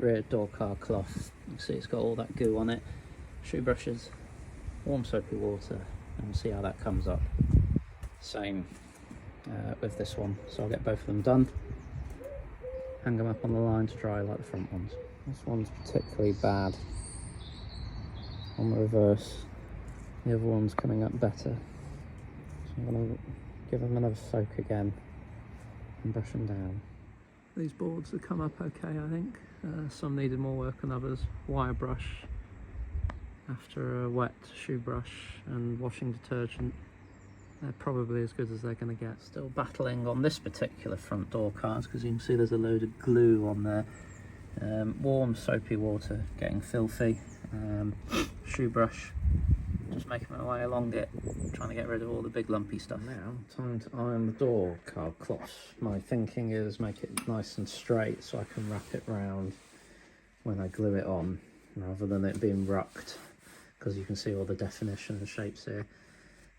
rear door car cloth. You can see it's got all that goo on it. Shoe brushes, warm soapy water, and we'll see how that comes up. Same with this one, so I'll get both of them done, hang them up on the line to dry like the front ones. This one's particularly bad on the reverse, the other one's coming up better, so I'm going to give them another soak again and brush them down. These boards have come up okay, I think. Some needed more work than others. Wire brush after a wet shoe brush and washing detergent, they're probably as good as they're going to get. Still battling on this particular front door cars because you can see there's a load of glue on there. Warm soapy water getting filthy. Shoe brush, just making my way along it, trying to get rid of all the big lumpy stuff. Now, time to iron the door card cloth. My thinking is make it nice and straight so I can wrap it round when I glue it on, rather than it being rucked, because you can see all the definition and shapes here.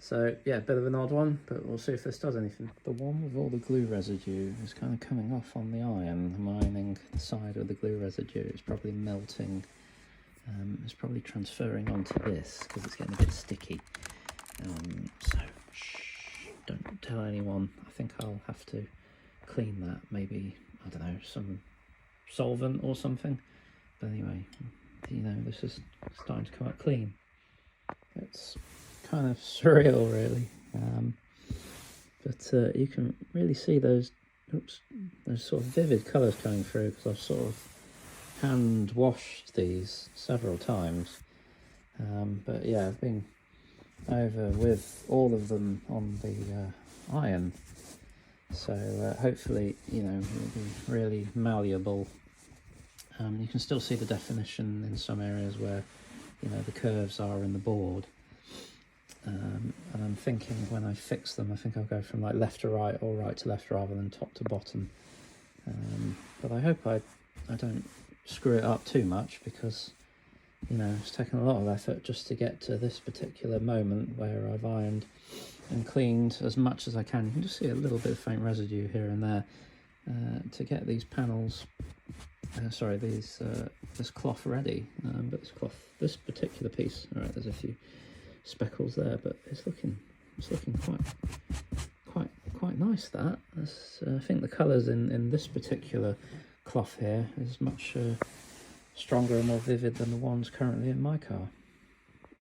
So yeah, a bit of an odd one, but we'll see if this does anything. The one with all the glue residue is kind of coming off on the iron. I'm ironing the side with the glue residue. It's probably melting. It's probably transferring onto this because it's getting a bit sticky. So shh, don't tell anyone. I think I'll have to clean that. Maybe, I don't know, some solvent or something. But anyway, you know, this is starting to come out clean. It's kind of surreal, really. But you can really see those sort of vivid colours coming through because I've sort of hand washed these several times. But yeah, I've been over with all of them on the iron, so hopefully, you know, it'll be really malleable. You can still see the definition in some areas where, you know, the curves are in the board. And I'm thinking when I fix them, I think I'll go from like left to right or right to left rather than top to bottom. But I hope I don't screw it up too much, because, you know, it's taken a lot of effort just to get to this particular moment where I've ironed and cleaned as much as I can. You can just see a little bit of faint residue here and there to get these panels, this cloth ready. But this particular piece, all right, there's a few speckles there, but it's looking quite nice. That I think the colours in this particular cloth here is much stronger and more vivid than the ones currently in my car.